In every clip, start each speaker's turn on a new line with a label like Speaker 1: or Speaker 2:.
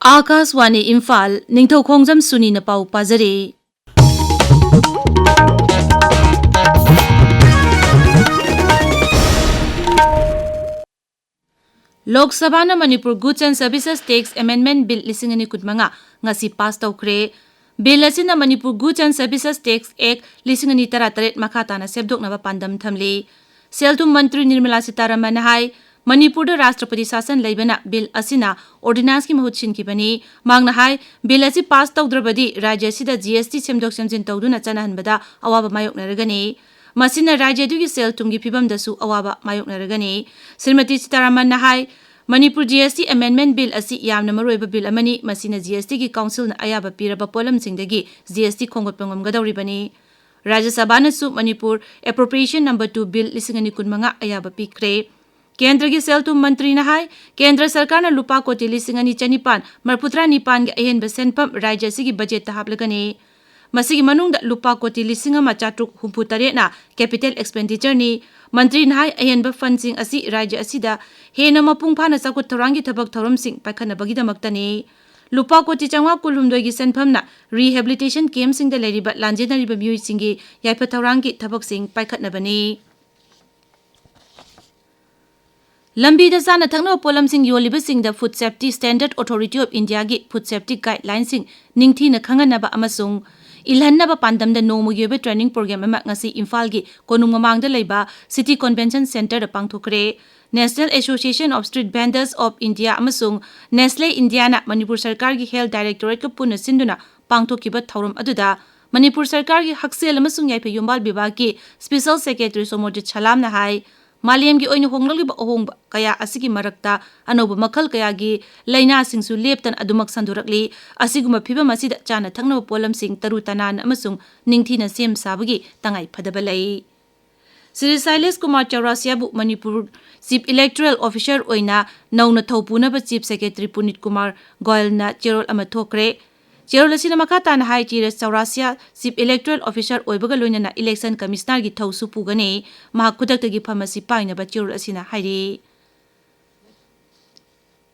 Speaker 1: Akashwani Imphal Ningthoukhongjam Suni na pau pazare. Lok Sabha na Manipur Goods and Services Tax Amendment Bill 2015 ngasi pass tawkre. Bill asina Manipur Goods and Services Tax Act 2013 makata na sebdok na pandam thamli. Seltum Mantri Nirmala Sitaraman hai Manipur da Rashtrapati Sasan Laibana Bill asina ordinance ki mahut sinkibani mangna hai bill asi pass tawdrabadi rajya sida GST semdok semjin tawduna chanahanbada awaba mayoknaragani. Masina rajya dugi seltum gi phibam dasu awaba mayoknaragani. Srimati Sitaraman hai Manipur GST Amendment Bill asi yamna maroiba bill amani masina GST ki council na ayaba piraba polam singdagi GST khongot pangam gadawribani. Rajya Sabha na su Manipur Appropriation Number 2 Bill 2015 ayaba pikre. Kendra ki seltum mantri na hai Kendra Sarkar na lupa koti 2,200 marputra nipan ga ahen besenpam rajya sigi budget tahaplagani. Masigi manungda lupa koti 1,463 na capital expenditure ni Mantri na hai ahen ba fundsing asi rajya asida he na mapungpa na sakut tharangi thabak thorom sing pakhana bagidamakta ni. Lupa koti changwa kulhumdoi gi senpham na rehabilitation camp sing da leriba lanjena riba miyoi singi yaipa tharangi thabak sing paikhatna bani. Lambi da sana thangna polam sing yoliba sing da Food Safety Standard Authority of India gi Food Safety Guidelines sing ningthi na khanganaba amasung ilhannaba pandam da nomu yobe training program ama ngasi Imphal gi konung mamang da leiba City Convention Center da pangthokre. National Association of Street Vendors of India amasung Nestle India na Manipur Sarkar gi Health Directorate ka puna sinduna pangthokiba thauram aduda Manipur Sarkar gi haksel amasung yaipe yombal bibag gi Special Secretary Somojit Chalam na hai Maliem gi oinu honglaliba ohong kaya asigi marakta anoba makhal kaya gi laina singsu leptan adumak sandurakli asiguma phibam asida chana thangna polam sing taru tanan amasung ningthina sem sabagi tangai phadaba lai. Sri Silas Kumar Chaurasia bu Manipur Chief Electoral Officer oina nauna thopuna ba Chief Secretary Punit Kumar Goyal na cherol ama thokre. Cherol asina makata na hai Chief Chaurasia Chief Electoral Officer oibaga loina na Election Commissioner gi thausu pugane mahakudakta gi pharmacy paina ba cherol asina hairi.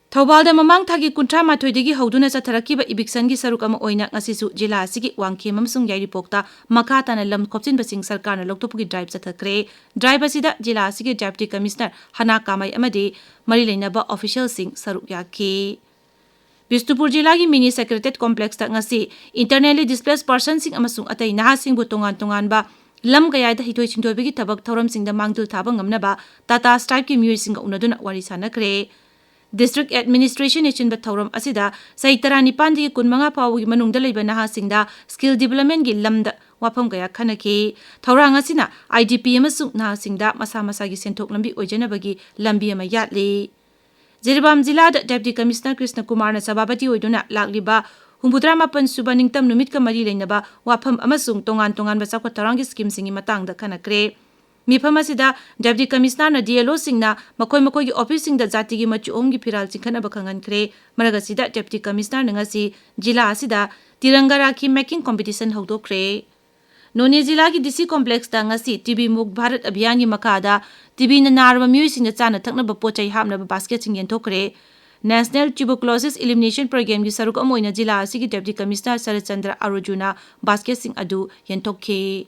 Speaker 1: Thaubalda mamang thagi kuntra mathoidagi hauduna chatharakiba eviction gi saruk ama oina ngasisu jila asigi wangkhem amsung yai repokta makata na lam khopchin basing sarkar na loktopugi drive chathakre. Drive asida jila asigi deputy commissioner hana kamai amadi mari leinaba official sing saruk yakhi. Bishnupur Jila gi mini secretariat complex ta ngasi internally displaced person sing amasung atai naha sing bu tongan tongan ba lam gaya da hitoi chingdoi bagi tabak thoram sing da mangdul thaba ngamna ba Tata Stripe ki miyoi sing unaduna wari sanakre. District Administration Echin ba thoram asida saitara nipan di kunmanga pawu manungda leiba naha sing da skill development gi lamda wafam gaya khanaki thorang asina IDP amasung naha sing da masa masa gi senthok lambi oijana bagi lambi ama yatli. Jiribam Jila da Deputy Commissioner Krishna Kumar na sababati oiduna lakliba humbudra mapan suba ningtam numit ka mari leinaba wafam amasung tongan tongan ba sakwa tarangi scheme singi matang da khanakre. Mifam asida Deputy Commissioner na DLO singna makoi gi office sing da jati gi machu om gi phiral chingkhana ba khangankre. Maraga sida Deputy Commissioner ngasi Jila asida tiranga rakhi making competition hawdokre. Noni Jila ki DC complex da ngasi TB Muk Bharat Abhiyan gi makada TB na narwa miyoi sing da chana thakna ba pochai hapna ba basket sing yenthokre. National Tuberculosis Elimination Program gi saruk amoina Jila asigi Deputy Commissioner Sharachandra Arujuna basket sing adu yenthokhe.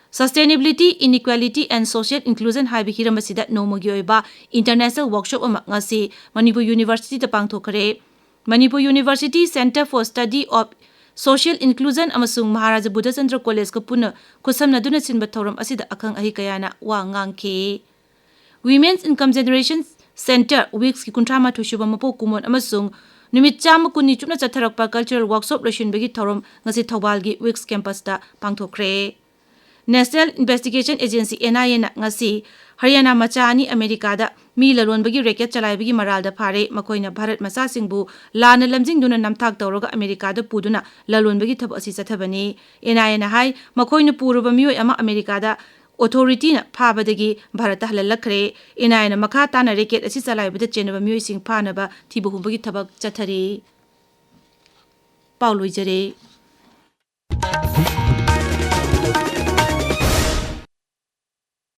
Speaker 1: Sustainability, Inequality and Social Inclusion haibi hiram asida nomogi oiba international workshop ama ngasi Manipur University ta pangthokre. Manipur University Center for Study of Social Inclusion amasung Maharaja Buddhachandra College ka puna kusamna duna sinba thoram asida akhang ahi kayana wa ngangke. Women's Income Generation Center weeks ki kuntrama thushuba mapo kumon amasung numit chama kuni chupna chatharakpa cultural workshop losin bagi thoram ngasi Thobal gi weeks campus ta pangthokre. National Investigation Agency NIA na ngasi Haryana machani America da mi lalon bagi racket chalai bagi maral da phare makoina Bharat masa singbu lana lamjing duna namthak tawroga America da puduna lalon bagi thab asi chathabani. NIA na hai makoina puruba miyoi ama America da authority na phabadagi Bharat halalakre. NIA na makha tana racket asi chalai bada chenaba miyoi sing phanaba thibu humbagi thabak chathari. Pauloi jare.